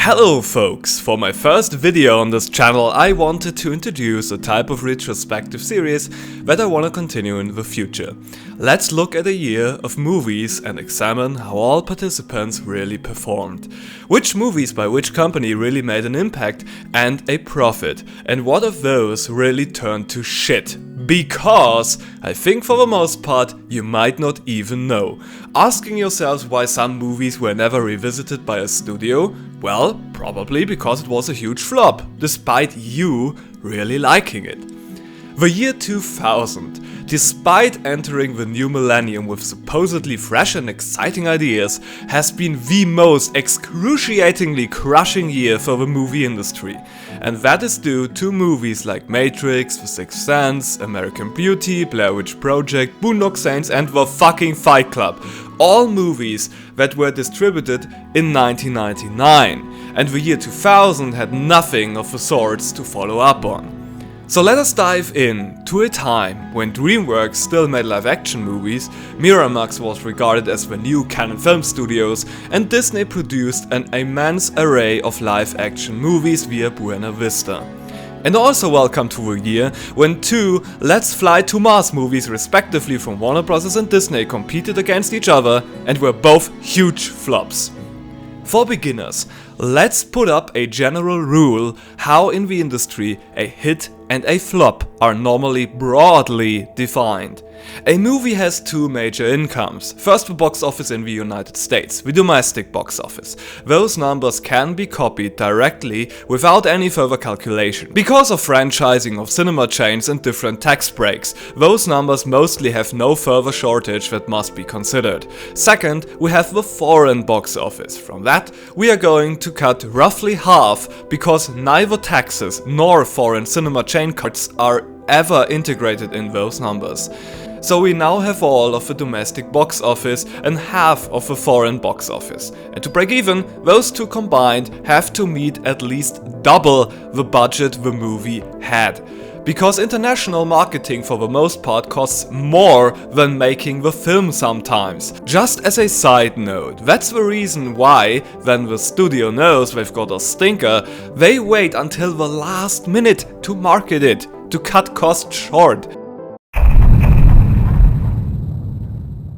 Hello folks! For my first video on this channel I wanted to introduce a type of retrospective series that I want to continue in the future. Let's look at a year of movies and examine how all participants really performed. Which movies by which company really made an impact and a profit, and what of those really turned to shit. Because I think for the most part you might not even know. Asking yourselves why some movies were never revisited by a studio? Well, probably because it was a huge flop, despite you really liking it. The year 2000, despite entering the new millennium with supposedly fresh and exciting ideas, has been the most excruciatingly crushing year for the movie industry. And that is due to movies like Matrix, The Sixth Sense, American Beauty, Blair Witch Project, Boondock Saints and the fucking Fight Club. All movies that were distributed in 1999. And the year 2000 had nothing of the sorts to follow up on. So let us dive in to a time when DreamWorks still made live-action movies, Miramax was regarded as the new canon film studios, and Disney produced an immense array of live-action movies via Buena Vista. And also welcome to the year when two Let's Fly to Mars movies respectively from Warner Bros. And Disney competed against each other and were both huge flops. For beginners, let's put up a general rule how in the industry a hit and a flop are normally broadly defined. A movie has two major incomes. First, the box office in the United States, the domestic box office. Those numbers can be copied directly without any further calculation. Because of franchising of cinema chains and different tax breaks, those numbers mostly have no further shortage that must be considered. Second, we have the foreign box office. From that, we are going to cut roughly half because neither taxes nor foreign cinema chain cuts are ever integrated in those numbers. So we now have all of the domestic box office and half of the foreign box office. And to break even, those two combined have to meet at least double the budget the movie had. Because international marketing for the most part costs more than making the film sometimes. Just as a side note, that's the reason why, when the studio knows they've got a stinker, they wait until the last minute to market it, to cut costs short.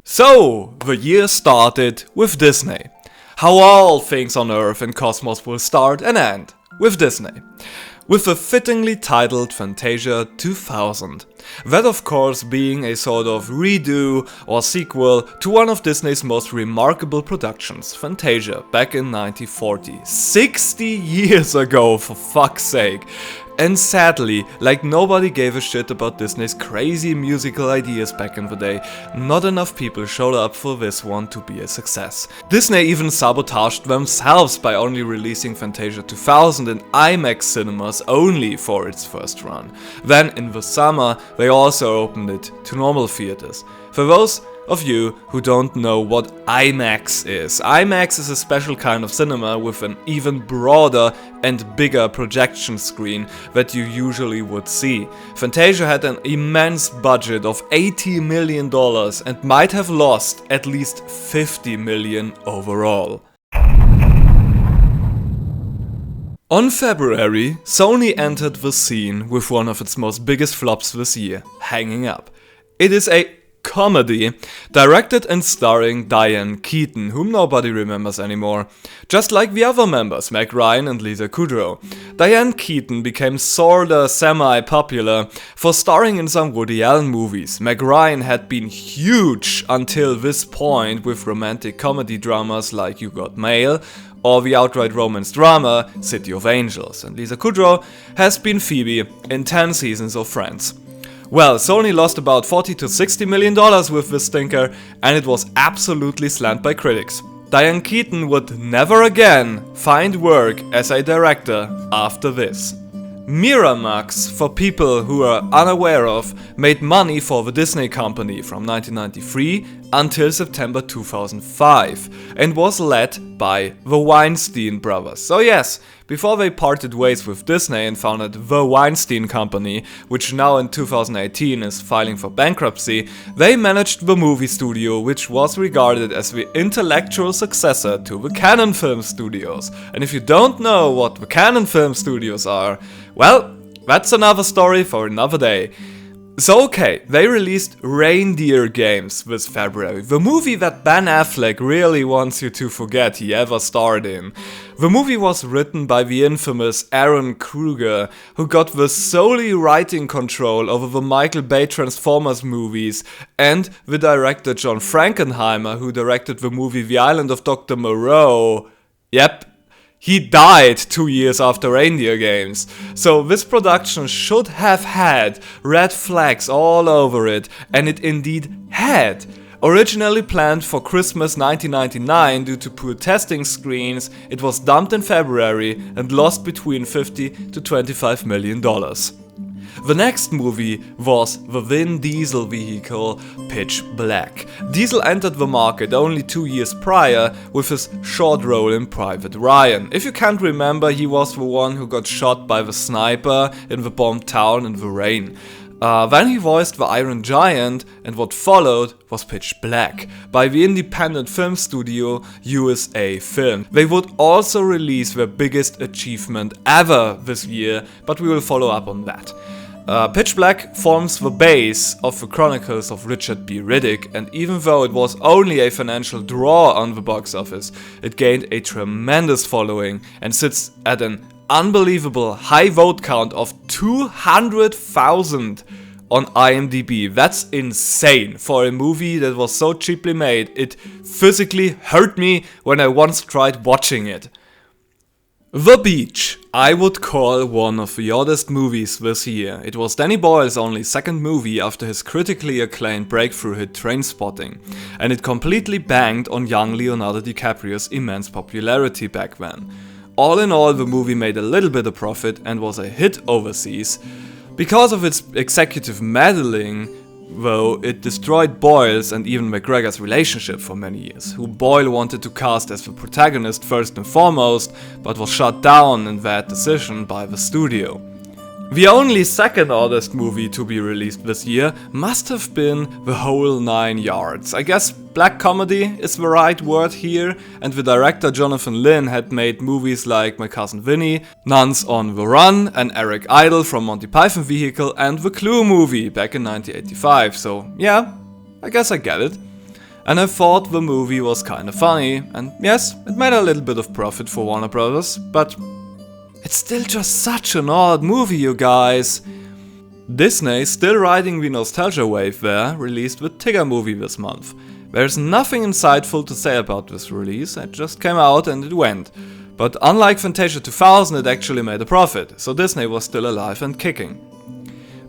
So, the year started with Disney. How all things on Earth and Cosmos will start and end with Disney. With the fittingly titled Fantasia 2000. That of course being a sort of redo or sequel to one of Disney's most remarkable productions, Fantasia, back in 1940. 60 years ago, for fuck's sake. And sadly, like nobody gave a shit about Disney's crazy musical ideas back in the day, not enough people showed up for this one to be a success. Disney even sabotaged themselves by only releasing Fantasia 2000 in IMAX cinemas only for its first run. Then in the summer, they also opened it to normal theaters. For those of you who don't know what IMAX is a special kind of cinema with an even broader and bigger projection screen that you usually would see. Fantasia had an immense budget of $80 million and might have lost at least $50 million overall. On February, Sony entered the scene with one of its most biggest flops this year, Hanging Up. It is a comedy, directed and starring Diane Keaton, whom nobody remembers anymore. Just like the other members, Meg Ryan and Lisa Kudrow. Diane Keaton became sorta semi-popular for starring in some Woody Allen movies. Meg Ryan had been huge until this point with romantic comedy dramas like You Got Mail, or the outright romance drama City of Angels. And Lisa Kudrow has been Phoebe in 10 seasons of Friends. Well, Sony lost about $40 to $60 million with this stinker, and it was absolutely slammed by critics. Diane Keaton would never again find work as a director after this. Miramax, for people who are unaware of, made money for the Disney company from 1993 until September 2005 and was led by the Weinstein brothers. So yes, Before they parted ways with Disney and founded The Weinstein Company, which now in 2018 is filing for bankruptcy, they managed the movie studio, which was regarded as the intellectual successor to the Canon Film Studios. And if you don't know what the Canon Film Studios are, well, that's another story for another day. So okay, they released Reindeer Games this February, the movie that Ben Affleck really wants you to forget he ever starred in. The movie was written by the infamous Aaron Kruger, who got the solely writing control over the Michael Bay Transformers movies, and the director John Frankenheimer, who directed the movie The Island of Dr. Moreau. Yep. He died 2 years after Reindeer Games, so this production should have had red flags all over it, and it indeed had. Originally planned for Christmas 1999 due to poor testing screens, it was dumped in February and lost between $50 to $25 million. The next movie was the Vin Diesel vehicle Pitch Black. Diesel entered the market only 2 years prior with his short role in Private Ryan. If you can't remember, he was the one who got shot by the sniper in the bombed town in the rain. Then he voiced the Iron Giant, and what followed was Pitch Black by the independent film studio USA Film. They would also release their biggest achievement ever this year, but we will follow up on that. Pitch Black forms the base of the Chronicles of Richard B. Riddick, and even though it was only a financial draw on the box office, it gained a tremendous following and sits at an unbelievable high vote count of 200,000 on IMDb. That's insane for a movie that was so cheaply made. It physically hurt me when I once tried watching it. The Beach, I would call one of the oddest movies this year. It was Danny Boyle's only second movie after his critically acclaimed breakthrough hit Trainspotting, and it completely banged on young Leonardo DiCaprio's immense popularity back then. All in all, the movie made a little bit of profit and was a hit overseas. Because of its executive meddling, though, it destroyed Boyle's and even McGregor's relationship for many years, who Boyle wanted to cast as the protagonist first and foremost, but was shut down in that decision by the studio. The only second oddest movie to be released this year must have been The Whole Nine Yards. I guess black comedy is the right word here, and the director Jonathan Lynn had made movies like My Cousin Vinny, Nuns on the Run, and Eric Idle from Monty Python Vehicle, and The Clue movie back in 1985, so yeah, I guess I get it. And I thought the movie was kinda funny, and yes, it made a little bit of profit for Warner Brothers, but it's still just such an odd movie, you guys. Disney, still riding the nostalgia wave there, released the Tigger movie this month. There's nothing insightful to say about this release, it just came out and it went. But unlike Fantasia 2000, it actually made a profit, so Disney was still alive and kicking.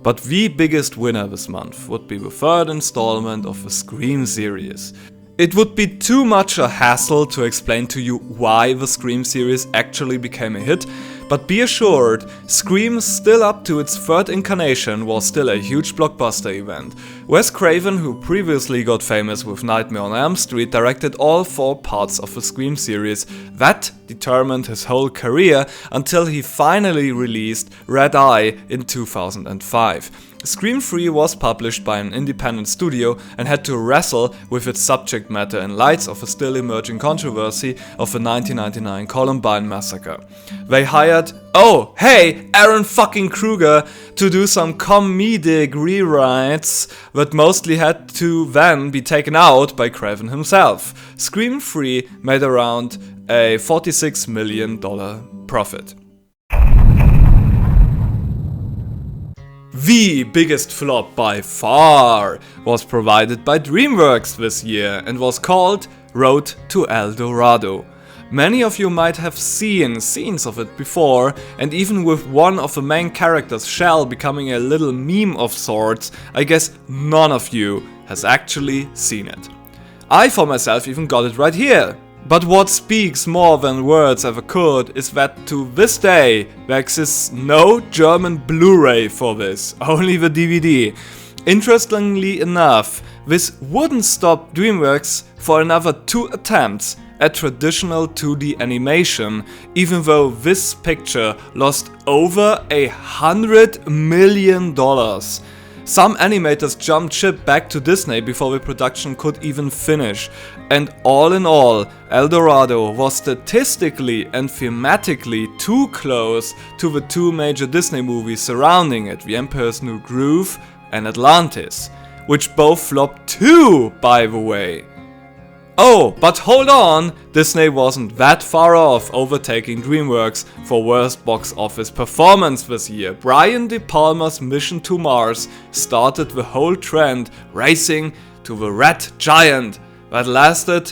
But the biggest winner this month would be the third installment of the Scream series. It would be too much a hassle to explain to you why the Scream series actually became a hit, but be assured, Scream, still up to its third incarnation, was still a huge blockbuster event. Wes Craven, who previously got famous with Nightmare on Elm Street, directed all 4 parts of the Scream series. That determined his whole career until he finally released Red Eye in 2005. Scream 3 was published by an independent studio and had to wrestle with its subject matter in light of a still emerging controversy of the 1999 Columbine massacre. They hired, oh hey, Aaron fucking Kruger to do some comedic rewrites that mostly had to then be taken out by Craven himself. Scream 3 made around a $46 million profit. The biggest flop by far was provided by DreamWorks this year and was called Road to El Dorado. Many of you might have seen scenes of it before, and even with one of the main characters, Shell, becoming a little meme of sorts, I guess none of you has actually seen it. I for myself even got it right here. But what speaks more than words ever could is that to this day there exists no German Blu-ray for this, only the DVD. Interestingly enough, this wouldn't stop DreamWorks for another 2 attempts at traditional 2D animation, even though this picture lost over $100 million. Some animators jumped ship back to Disney before the production could even finish, and all in all, El Dorado was statistically and thematically too close to the two major Disney movies surrounding it, The Emperor's New Groove and Atlantis, which both flopped too, by the way. Oh, but hold on, Disney wasn't that far off overtaking DreamWorks for worst box office performance this year. Brian De Palma's Mission to Mars started the whole trend racing to the red giant that lasted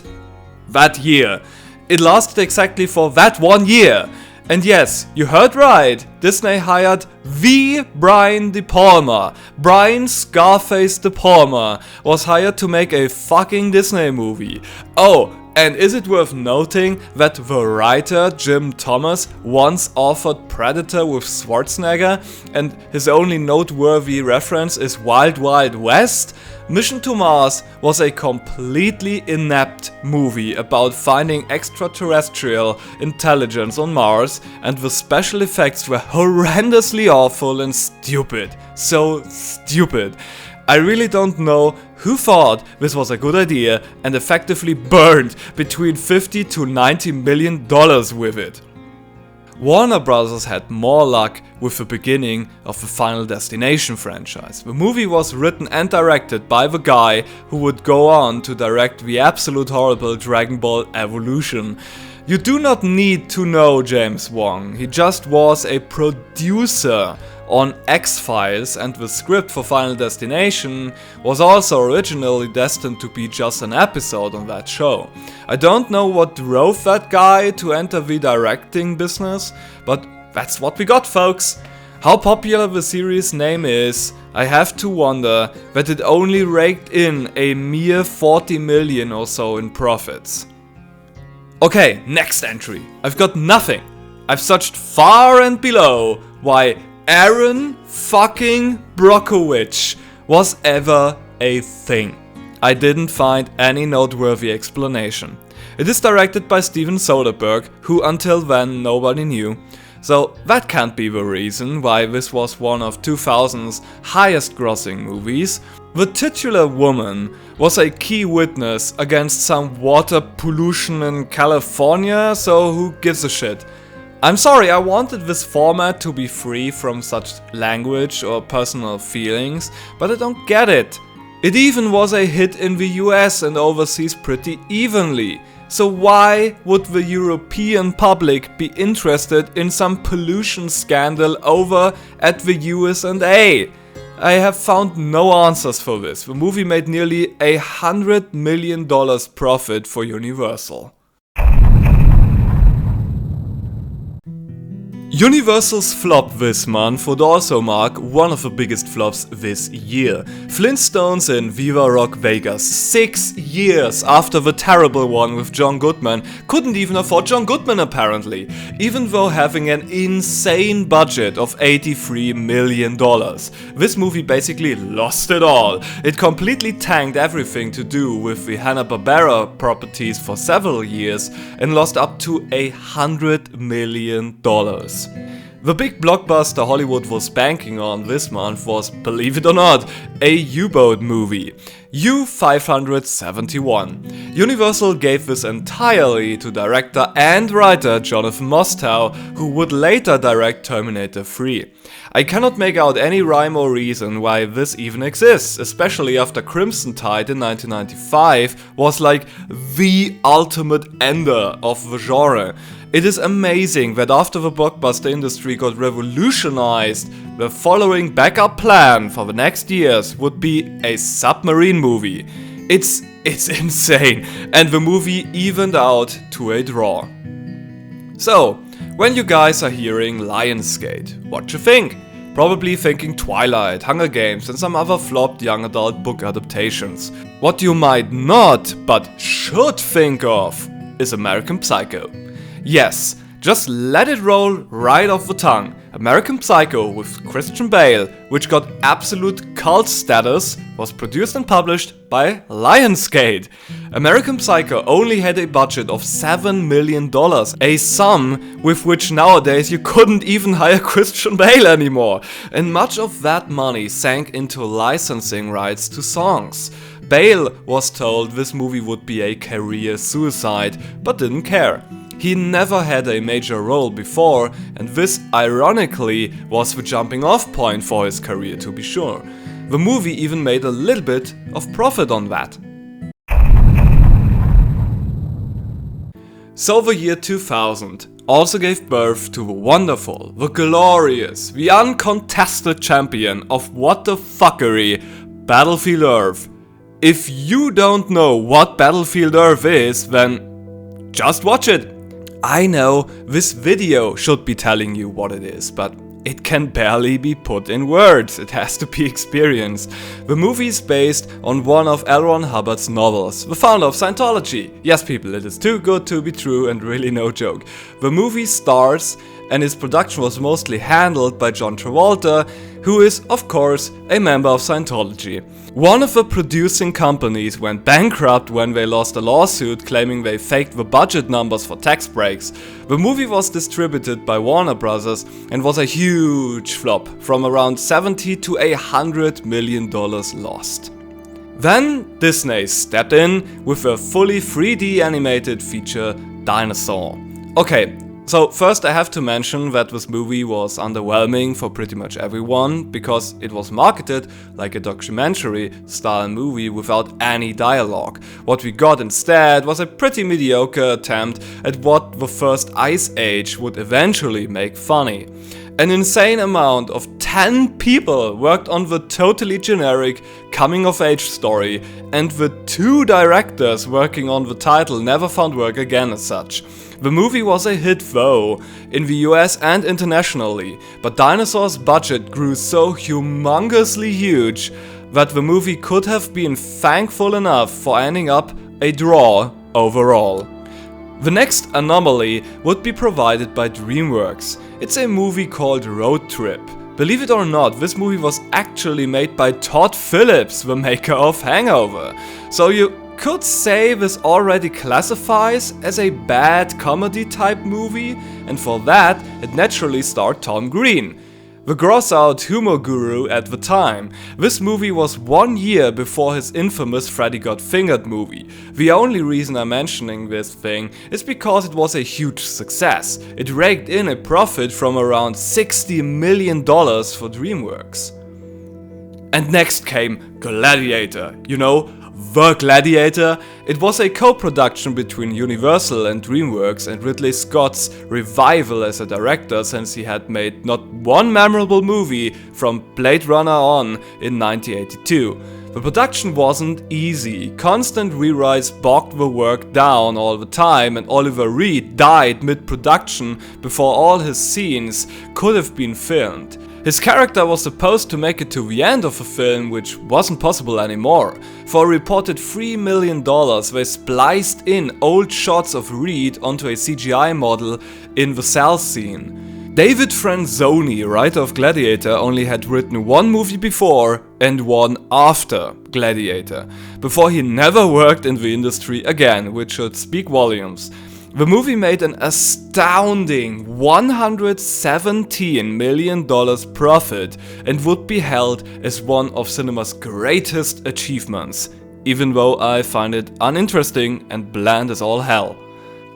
that year. It lasted exactly for that 1 year. And yes, you heard right, Disney hired the Brian De Palma. Brian Scarface De Palma was hired to make a fucking Disney movie. Oh, and is it worth noting that the writer Jim Thomas once authored Predator with Schwarzenegger and his only noteworthy reference is Wild Wild West? Mission to Mars was a completely inept movie about finding extraterrestrial intelligence on Mars, and the special effects were horrendously awful and stupid. So stupid. I really don't know who thought this was a good idea and effectively burned between $50 to $90 million with it. Warner Bros. Had more luck with the beginning of the Final Destination franchise. The movie was written and directed by the guy who would go on to direct the absolute horrible Dragon Ball Evolution. You do not need to know James Wong, he just was a producer on X-Files, and the script for Final Destination was also originally destined to be just an episode on that show. I don't know what drove that guy to enter the directing business, but that's what we got, folks. How popular the series name is, I have to wonder that it only raked in a mere 40 million or so in profits. Okay, next entry. I've got nothing. I've searched far and below why Aaron fucking Brockovich was ever a thing. I didn't find any noteworthy explanation. It is directed by Steven Soderbergh, who until then nobody knew. So that can't be the reason why this was one of 2000's highest grossing movies. The titular woman was a key witness against some water pollution in California, so who gives a shit? I'm sorry, I wanted this format to be free from such language or personal feelings, but I don't get it. It even was a hit in the US and overseas pretty evenly. So why would the European public be interested in some pollution scandal over at the US&A? I have found no answers for this. The movie made nearly $100 million profit for Universal. Universal's flop this month would also mark one of the biggest flops this year. Flintstones in Viva Rock Vegas, 6 years after the terrible one with John Goodman, couldn't even afford John Goodman apparently, even though having an insane budget of $83 million. This movie basically lost it all. It completely tanked everything to do with the Hanna-Barbera properties for several years and lost up to $100 million. The big blockbuster Hollywood was banking on this month was, believe it or not, a U-boat movie, U-571. Universal gave this entirely to director and writer Jonathan Mostow, who would later direct Terminator 3. I cannot make out any rhyme or reason why this even exists, especially after Crimson Tide in 1995 was like the ultimate ender of the genre. It is amazing that after the blockbuster industry got revolutionized, the following backup plan for the next years would be a submarine movie. It's insane, and the movie evened out to a draw. So, when you guys are hearing Lionsgate, what you think? Probably thinking Twilight, Hunger Games and some other flopped young adult book adaptations. What you might not, but should think of, is American Psycho. Yes, just let it roll right off the tongue. American Psycho with Christian Bale, which got absolute cult status, was produced and published by Lionsgate. American Psycho only had a budget of $7 million, a sum with which nowadays you couldn't even hire Christian Bale anymore. And much of that money sank into licensing rights to songs. Bale was told this movie would be a career suicide, but didn't care. He never had a major role before, and this, ironically, was the jumping off point for his career, to be sure. The movie even made a little bit of profit on that. So the year 2000 also gave birth to the wonderful, the glorious, the uncontested champion of what the fuckery, Battlefield Earth. If you don't know what Battlefield Earth is, then just watch it. I know this video should be telling you what it is, but it can barely be put in words, it has to be experienced. The movie is based on one of L. Ron Hubbard's novels, the founder of Scientology. Yes people, it is too good to be true and really no joke. The movie stars and its production was mostly handled by John Travolta, who is, of course, a member of Scientology. One of the producing companies went bankrupt when they lost a lawsuit claiming they faked the budget numbers for tax breaks. The movie was distributed by Warner Bros. And was a huge flop, from around $70 to $100 million lost. Then Disney stepped in with a fully 3D animated feature, Dinosaur. Okay, so first I have to mention that this movie was underwhelming for pretty much everyone, because it was marketed like a documentary style movie without any dialogue. What we got instead was a pretty mediocre attempt at what the first Ice Age would eventually make funny. An insane amount of 10 people worked on the totally generic coming-of-age story, and the 2 directors working on the title never found work again as such. The movie was a hit though, in the US and internationally, but Dinosaur's budget grew so humongously huge that the movie could have been thankful enough for ending up a draw overall. The next anomaly would be provided by DreamWorks. It's a movie called Road Trip. Believe it or not, this movie was actually made by Todd Phillips, the maker of Hangover. So you could say this already classifies as a bad comedy type movie, and for that it naturally starred Tom Green, the gross-out humor guru at the time. This movie was 1 year before his infamous Freddy Got Fingered movie. The only reason I'm mentioning this thing is because it was a huge success. It raked in a profit from around $60 million for DreamWorks. And next came Gladiator, you know, The Gladiator. It was a co-production between Universal and DreamWorks, and Ridley Scott's revival as a director, since he had made not one memorable movie from Blade Runner on in 1982. The production wasn't easy. Constant rewrites bogged the work down all the time, and Oliver Reed died mid-production before all his scenes could have been filmed. His character was supposed to make it to the end of the film, which wasn't possible anymore. For a reported $3 million, they spliced in old shots of Reed onto a CGI model in the cell scene. David Franzoni, writer of Gladiator, only had written one movie before and one after Gladiator, before he never worked in the industry again, which should speak volumes. The movie made an astounding $117 million profit and would be held as one of cinema's greatest achievements, even though I find it uninteresting and bland as all hell.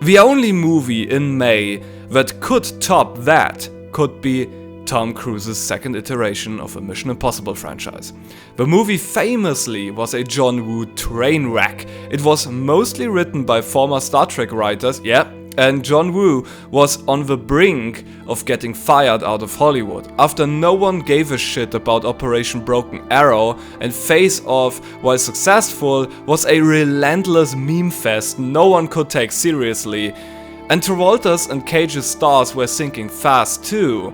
The only movie in May that could top that could be Tom Cruise's second iteration of a Mission Impossible franchise. The movie famously was a John Woo train wreck. It was mostly written by former Star Trek writers, and John Woo was on the brink of getting fired out of Hollywood after no one gave a shit about Operation Broken Arrow, and Face Off, while successful, was a relentless meme fest no one could take seriously. And Travolta's and Cage's stars were sinking fast too.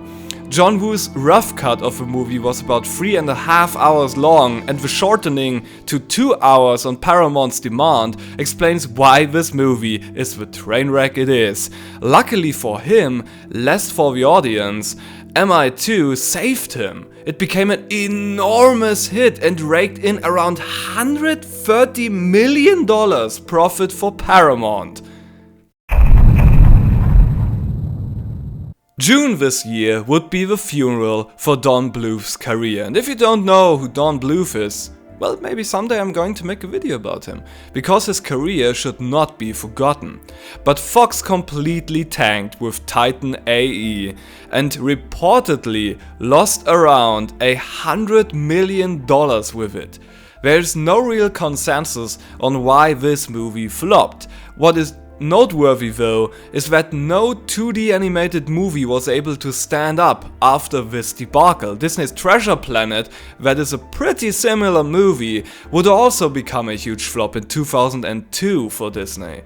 John Woo's rough cut of the movie was about 3.5 hours long, and the shortening to 2 hours on Paramount's demand explains why this movie is the train wreck it is. Luckily for him, less for the audience, MI2 saved him. It became an enormous hit and raked in around $130 million profit for Paramount. June this year would be the funeral for Don Bluth's career, and if you don't know who Don Bluth is, well, maybe someday I'm going to make a video about him, because his career should not be forgotten. But Fox completely tanked with Titan AE and reportedly lost around $100 million with it. There is no real consensus on why this movie flopped. What is noteworthy though is that no 2D animated movie was able to stand up after this debacle. Disney's Treasure Planet, that is a pretty similar movie, would also become a huge flop in 2002 for Disney.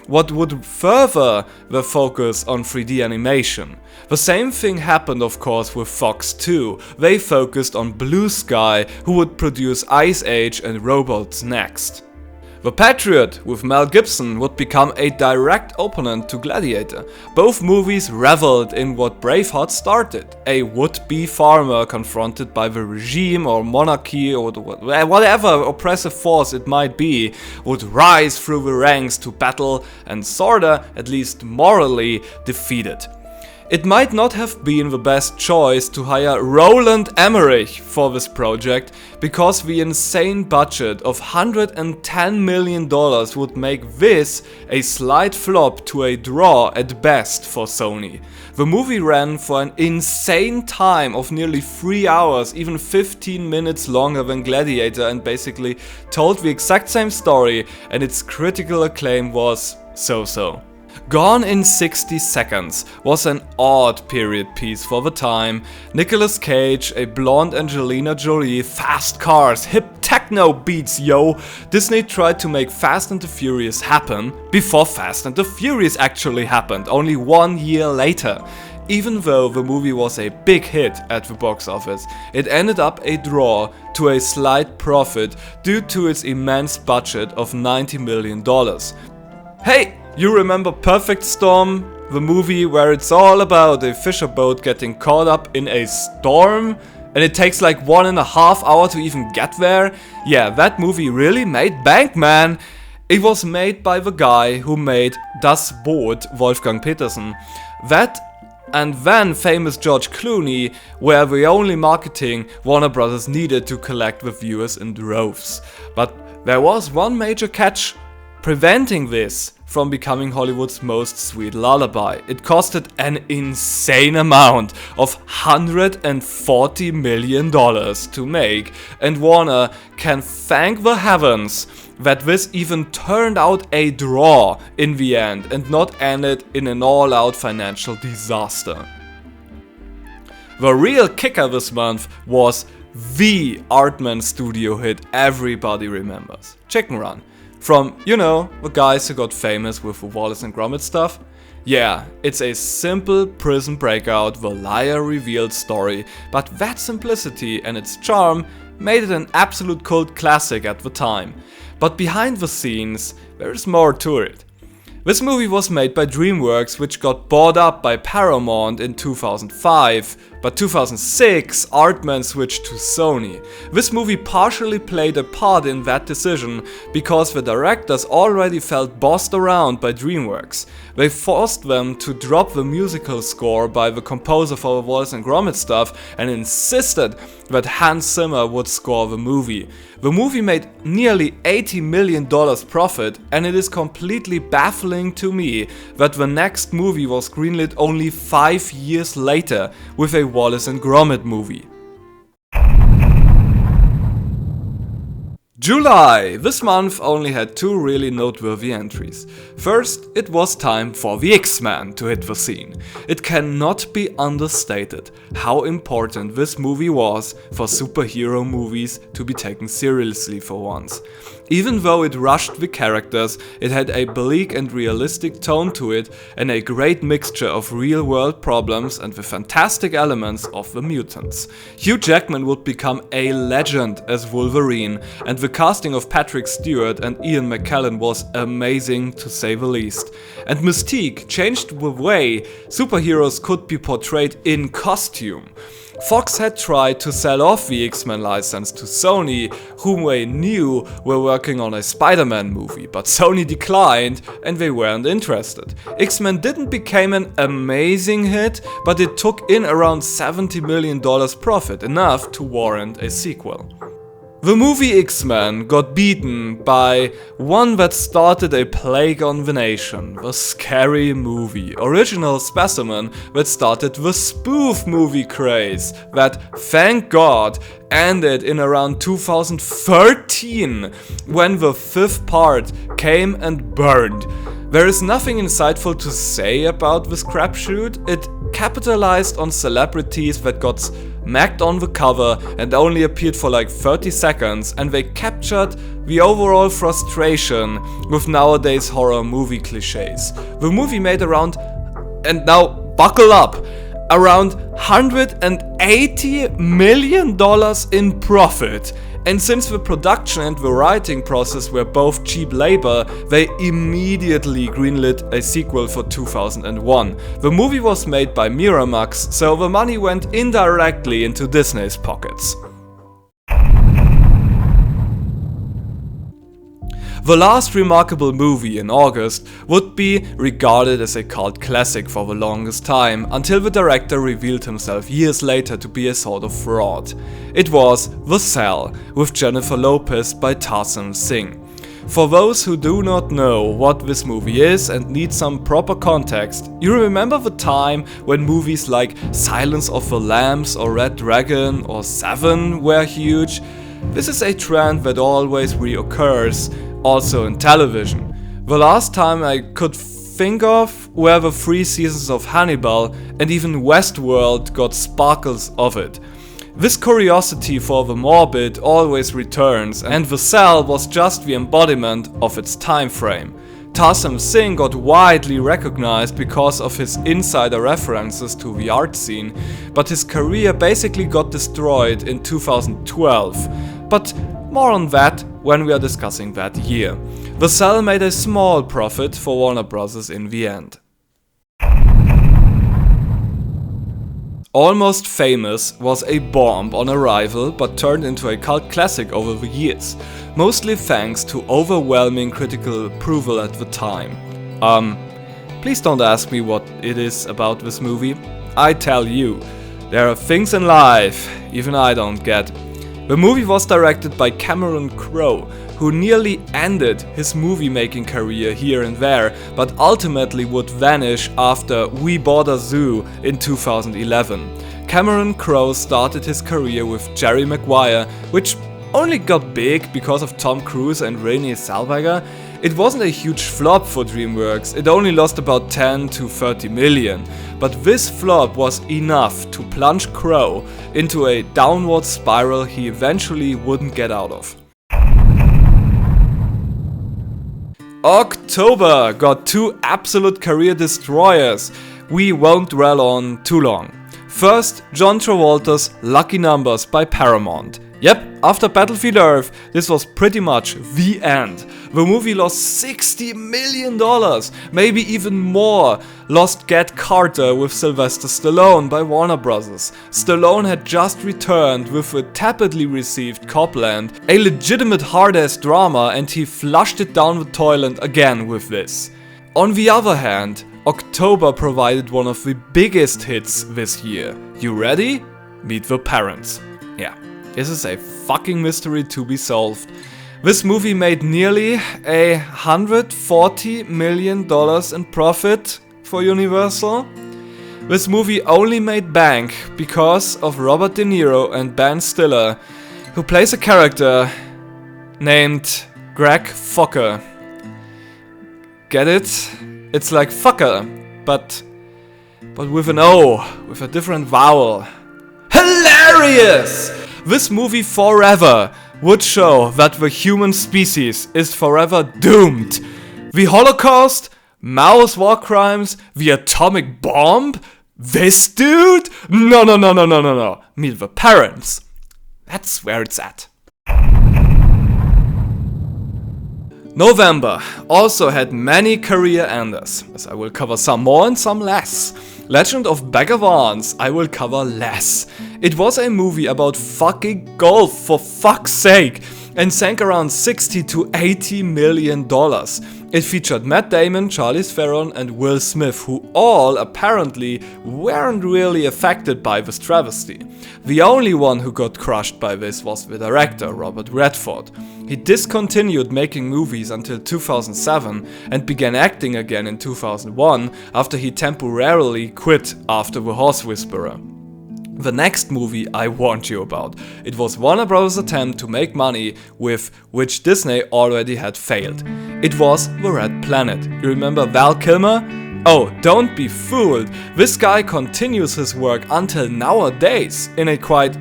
What would further the focus on 3D animation. The same thing happened of course with Fox too. They focused on Blue Sky, who would produce Ice Age and Robots next. The Patriot with Mel Gibson would become a direct opponent to Gladiator. Both movies reveled in what Braveheart started, a would-be farmer confronted by the regime or monarchy or whatever oppressive force it might be, would rise through the ranks to battle and sorta, at least morally, defeat it. It might not have been the best choice to hire Roland Emmerich for this project, because the insane budget of $110 million would make this a slight flop to a draw at best for Sony. The movie ran for an insane time of nearly 3 hours, even 15 minutes longer than Gladiator, and basically told the exact same story, and its critical acclaim was so-so. Gone in 60 Seconds was an odd period piece for the time. Nicolas Cage, a blonde Angelina Jolie, fast cars, hip techno beats, yo! Disney tried to make Fast and the Furious happen before Fast and the Furious actually happened, only 1 year later. Even though the movie was a big hit at the box office, it ended up a draw to a slight profit due to its immense budget of $90 million. Hey! You remember Perfect Storm? The movie where it's all about a fisher boat getting caught up in a storm? And it takes like 1.5 hours to even get there? Yeah, that movie really made bank, man! It was made by the guy who made Das Boot, Wolfgang Petersen. That and then famous George Clooney were the only marketing Warner Bros. Needed to collect the viewers in droves. But there was one major catch preventing this from becoming Hollywood's most sweet lullaby. It costed an insane amount of $140 million to make, and Warner can thank the heavens that this even turned out a draw in the end and not ended in an all-out financial disaster. The real kicker this month was the Artman studio hit everybody remembers, Chicken Run. From, you know, the guys who got famous with the Wallace and Gromit stuff? Yeah, it's a simple prison breakout, the liar revealed story, but that simplicity and its charm made it an absolute cult classic at the time. But behind the scenes, there is more to it. This movie was made by DreamWorks, which got bought up by Paramount in 2005, but 2006 Artman switched to Sony. This movie partially played a part in that decision because the directors already felt bossed around by DreamWorks. They forced them to drop the musical score by the composer for the Wallace and Gromit stuff and insisted that Hans Zimmer would score the movie. The movie made nearly $80 million profit, and it is completely baffling to me that the next movie was greenlit only 5 years later with a Wallace and Gromit movie. July! This month only had 2 really noteworthy entries. First, it was time for the X-Men to hit the scene. It cannot be understated how important this movie was for superhero movies to be taken seriously for once. Even though it rushed the characters, it had a bleak and realistic tone to it and a great mixture of real-world problems and the fantastic elements of the mutants. Hugh Jackman would become a legend as Wolverine, and the casting of Patrick Stewart and Ian McKellen was amazing to say the least. And Mystique changed the way superheroes could be portrayed in costume. Fox had tried to sell off the X-Men license to Sony, whom they knew were working on a Spider-Man movie, but Sony declined and they weren't interested. X-Men didn't become an amazing hit, but it took in around $70 million profit, enough to warrant a sequel. The movie X-Men got beaten by one that started a plague on the nation, the Scary Movie, original specimen that started the spoof movie craze that, thank God, ended in around 2013 when the fifth part came and burned. There is nothing insightful to say about this crapshoot. It capitalized on celebrities that got smacked on the cover and only appeared for like 30 seconds, and they captured the overall frustration with nowadays horror movie cliches. The movie made around, and now buckle up, around $180 million in profit. And since the production and the writing process were both cheap labor, they immediately greenlit a sequel for 2001. The movie was made by Miramax, so the money went indirectly into Disney's pockets. The last remarkable movie in August would be regarded as a cult classic for the longest time, until the director revealed himself years later to be a sort of fraud. It was The Cell, with Jennifer Lopez by Tarsem Singh. For those who do not know what this movie is and need some proper context, you remember the time when movies like Silence of the Lambs or Red Dragon or Seven were huge? This is a trend that always reoccurs, also in television. The last time I could think of were the 3 seasons of Hannibal, and even Westworld got sparkles of it. This curiosity for the morbid always returns, and The Cell was just the embodiment of its time frame. Tarsem Singh got widely recognized because of his insider references to the art scene, but his career basically got destroyed in 2012. But more on that when we are discussing that year. The Cell made a small profit for Warner Bros. In the end. Almost Famous was a bomb on arrival, but turned into a cult classic over the years, mostly thanks to overwhelming critical approval at the time. Please don't ask me what it is about this movie. I tell you, there are things in life even I don't get. The movie was directed by Cameron Crowe, who nearly ended his movie-making career here and there, but ultimately would vanish after We Bought a Zoo in 2011. Cameron Crowe started his career with Jerry Maguire, which only got big because of Tom Cruise and Renée Zellweger. It wasn't a huge flop for DreamWorks, it only lost about 10 to 30 million. But this flop was enough to plunge Crowe into a downward spiral he eventually wouldn't get out of. October got 2 absolute career destroyers we won't dwell on too long. First, John Travolta's Lucky Numbers by Paramount. Yep, after Battlefield Earth, this was pretty much the end. The movie lost $60 million, maybe even more. Lost Get Carter with Sylvester Stallone by Warner Bros. Stallone had just returned with a tepidly received Copland, a legitimate hard-ass drama, and he flushed it down the toilet again with this. On the other hand, October provided one of the biggest hits this year. You ready? Meet the Parents. Yeah. This is a fucking mystery to be solved. This movie made nearly $140 million in profit for Universal. This movie only made bank because of Robert De Niro and Ben Stiller, who plays a character named Greg Focker. Get it? It's like fucker, but with an O, with a different vowel. Hilarious! This movie forever would show that the human species is forever doomed. The Holocaust, Mao's war crimes, the atomic bomb? This dude? No. Meet the Parents. That's where it's at. November also had many career enders, as I will cover some more and some less. Legend of Bagger Vance I will cover less. It was a movie about fucking golf, for fuck's sake, and sank around $60 to $80 million. It featured Matt Damon, Charlize Theron and Will Smith, who all apparently weren't really affected by this travesty. The only one who got crushed by this was the director, Robert Redford. He discontinued making movies until 2007 and began acting again in 2001 after he temporarily quit after The Horse Whisperer. The next movie I warned you about. It was Warner Bros.' attempt to make money with which Disney already had failed. It was The Red Planet. You remember Val Kilmer? Oh, don't be fooled. This guy continues his work until nowadays in a quite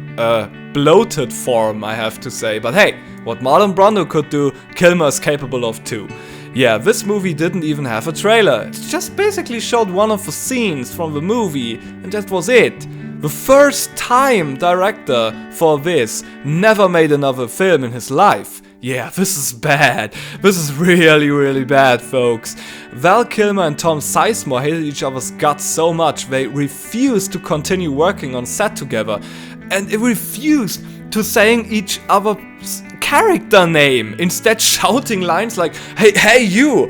bloated form, I have to say. But hey, what Marlon Brando could do, Kilmer is capable of too. Yeah, this movie didn't even have a trailer. It just basically showed one of the scenes from the movie and that was it. The first time director for this never made another film in his life. Yeah, this is bad. This is really bad, folks. Val Kilmer and Tom Sizemore hated each other's guts so much they refused to continue working on set together. And they refused to saying each other's character name, instead shouting lines like hey you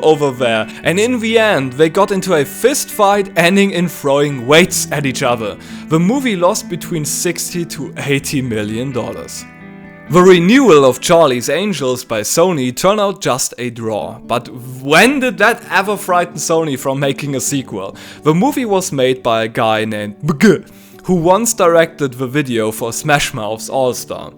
over there. And in the end they got into a fist fight ending in throwing weights at each other. The movie lost between $60 to $80 million. The renewal of Charlie's Angels by Sony turned out just a draw, but when did that ever frighten Sony from making a sequel? The movie was made by a guy named Bg, who once directed the video for Smash Mouth's All-Star.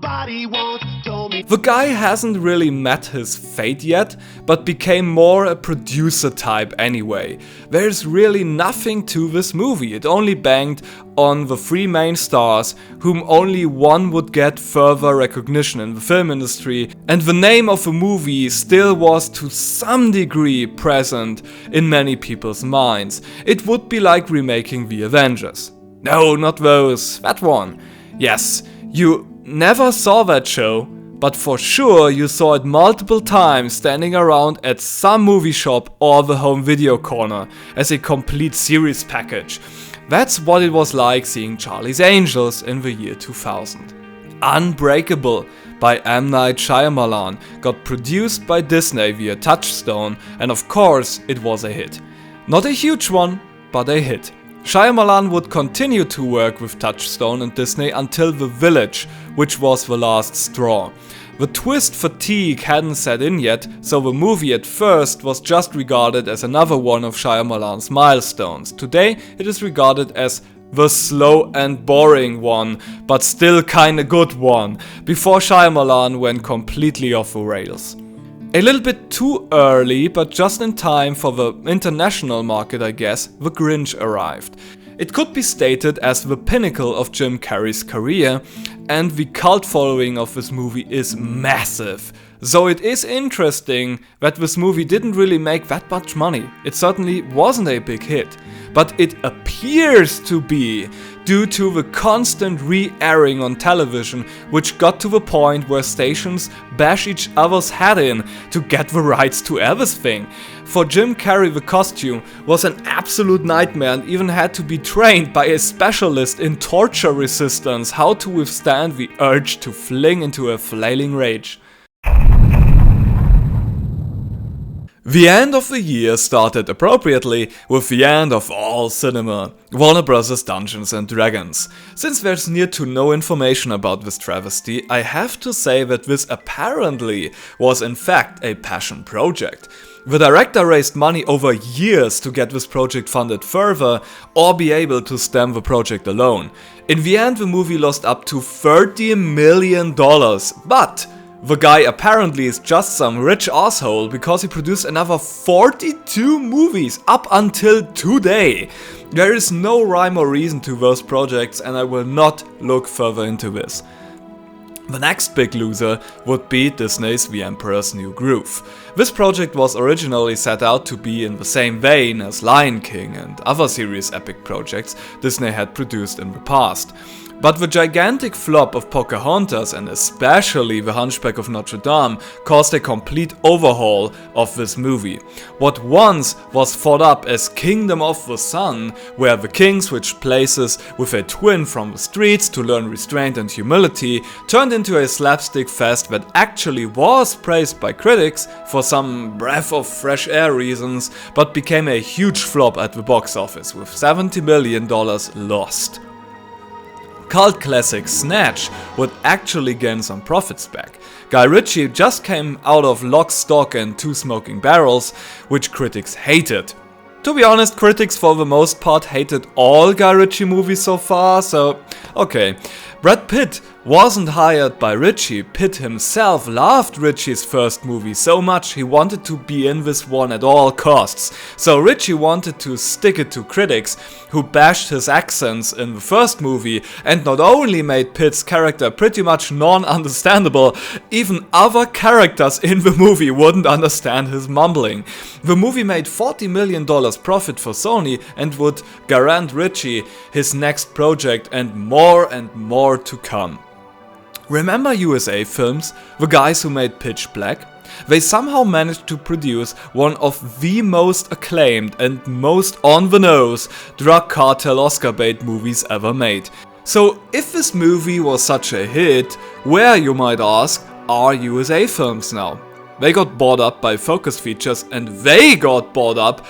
The guy hasn't really met his fate yet, but became more a producer type anyway. There's really nothing to this movie, it only banged on the three main stars, whom only one would get further recognition in the film industry, and the name of the movie still was to some degree present in many people's minds. It would be like remaking The Avengers. No, not those, that one. Yes, you never saw that show, but for sure you saw it multiple times standing around at some movie shop or the home video corner as a complete series package. That's what it was like seeing Charlie's Angels in the year 2000. Unbreakable by M. Night Shyamalan got produced by Disney via Touchstone, and of course it was a hit. Not a huge one, but a hit. Shyamalan would continue to work with Touchstone and Disney until The Village, which was the last straw. The twist fatigue hadn't set in yet, so the movie at first was just regarded as another one of Shyamalan's milestones. Today it is regarded as the slow and boring one, but still kinda good one, before Shyamalan went completely off the rails. A little bit too early, but just in time for the international market, I guess, The Grinch arrived. It could be stated as the pinnacle of Jim Carrey's career, and the cult following of this movie is massive. So it is interesting that this movie didn't really make that much money. It certainly wasn't a big hit, but it appears to be due to the constant re-airing on television, which got to the point where stations bash each other's head in to get the rights to everything. For Jim Carrey, the costume was an absolute nightmare and even had to be trained by a specialist in torture resistance how to withstand the urge to fling into a flailing rage. The end of the year started appropriately with the end of all cinema, Warner Bros. Dungeons & Dragons. Since there's near to no information about this travesty, I have to say that this apparently was in fact a passion project. The director raised money over years to get this project funded further or be able to stem the project alone. In the end, the movie lost up to $30 million, but the guy apparently is just some rich asshole because he produced another 42 movies up until today. There is no rhyme or reason to those projects and I will not look further into this. The next big loser would be Disney's The Emperor's New Groove. This project was originally set out to be in the same vein as Lion King and other serious epic projects Disney had produced in the past. But the gigantic flop of Pocahontas and especially The Hunchback of Notre Dame caused a complete overhaul of this movie. What once was thought up as Kingdom of the Sun, where the king switched places with a twin from the streets to learn restraint and humility, turned into a slapstick fest that actually was praised by critics for some breath of fresh air reasons, but became a huge flop at the box office with $70 million lost. Cult classic Snatch would actually gain some profits back. Guy Ritchie just came out of Lock, Stock and Two Smoking Barrels, which critics hated. To be honest, critics for the most part hated all Guy Ritchie movies so far, so okay. Brad Pitt wasn't hired by Ritchie. Pitt himself loved Ritchie's first movie so much he wanted to be in this one at all costs. So Ritchie wanted to stick it to critics who bashed his accents in the first movie and not only made Pitt's character pretty much non-understandable, even other characters in the movie wouldn't understand his mumbling. The movie made $40 million profit for Sony and would grant Ritchie his next project and more to come. Remember USA Films, the guys who made Pitch Black? They somehow managed to produce one of the most acclaimed and most on-the-nose drug cartel Oscar bait movies ever made. So if this movie was such a hit, where, you might ask, are USA Films now? They got bought up by Focus Features and they got bought up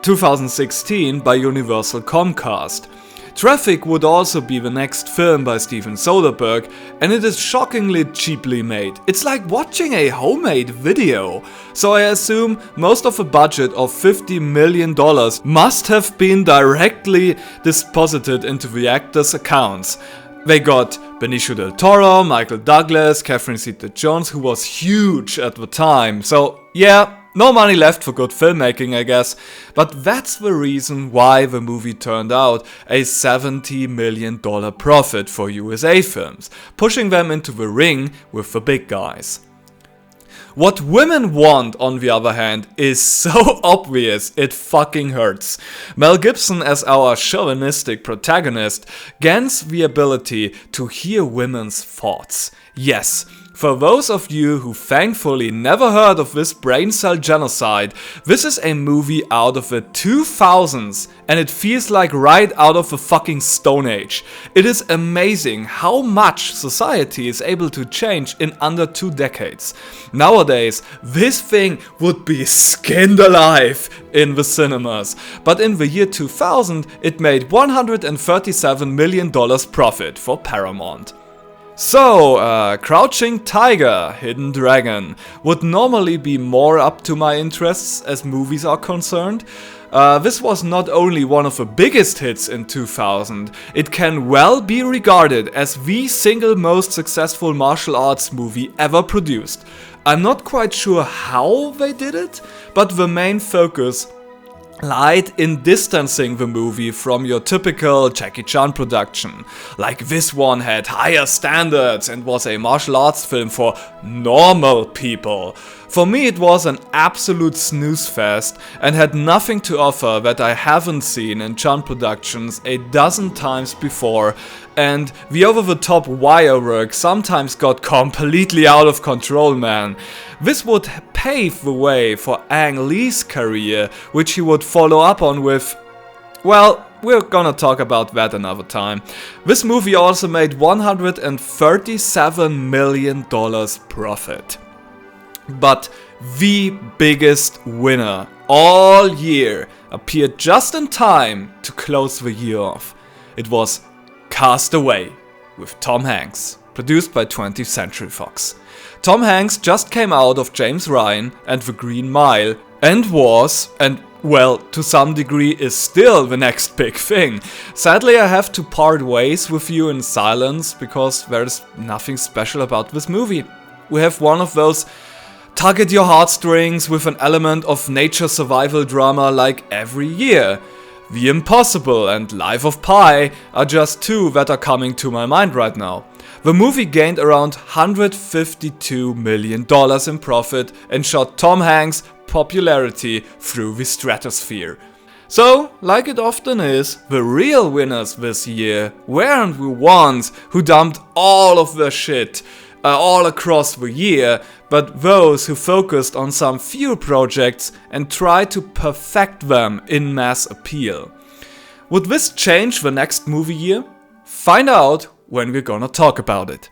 2016 by Universal Comcast. Traffic would also be the next film by Steven Soderbergh, and it is shockingly cheaply made. It's like watching a homemade video. So I assume most of the budget of $50 million must have been directly deposited into the actors' accounts. They got Benicio del Toro, Michael Douglas, Catherine Zeta-Jones, who was huge at the time. So yeah, no money left for good filmmaking, I guess, but that's the reason why the movie turned out a $70 million profit for USA Films, pushing them into the ring with the big guys. What women want, on the other hand, is so obvious it fucking hurts. Mel Gibson as our chauvinistic protagonist gains the ability to hear women's thoughts. Yes, for those of you who thankfully never heard of this brain cell genocide, this is a movie out of the 2000s and it feels like right out of the fucking Stone Age. It is amazing how much society is able to change in under 2 decades. Nowadays, this thing would be skinned alive in the cinemas, but in the year 2000 it made $137 million profit for Paramount. So, Crouching Tiger, Hidden Dragon would normally be more up to my interests as movies are concerned. This was not only one of the biggest hits in 2000, it can well be regarded as the single most successful martial arts movie ever produced. I'm not quite sure how they did it, but the main focus lied in distancing the movie from your typical Jackie Chan production. Like this one had higher standards and was a martial arts film for normal people. For me it was an absolute snooze fest and had nothing to offer that I haven't seen in Chan productions a dozen times before, and the over-the-top wire work sometimes got completely out of control, man. This would pave the way for Ang Lee's career, which he would follow up on with, well, we're gonna talk about that another time. This movie also made $137 million profit. But the biggest winner all year appeared just in time to close the year off. It was Cast Away with Tom Hanks, produced by 20th Century Fox. Tom Hanks just came out of James Ryan and The Green Mile and was, and well, to some degree is still the next big thing. Sadly, I have to part ways with you in silence because there's nothing special about this movie. We have one of those target your heartstrings with an element of nature survival drama like every year. The Impossible and Life of Pi are just two that are coming to my mind right now. The movie gained around $152 million in profit and shot Tom Hanks' popularity through the stratosphere. So, like it often is, the real winners this year weren't the ones who dumped all of their shit all across the year, but those who focused on some few projects and tried to perfect them in mass appeal. Would this change the next movie year? Find out when we're gonna talk about it.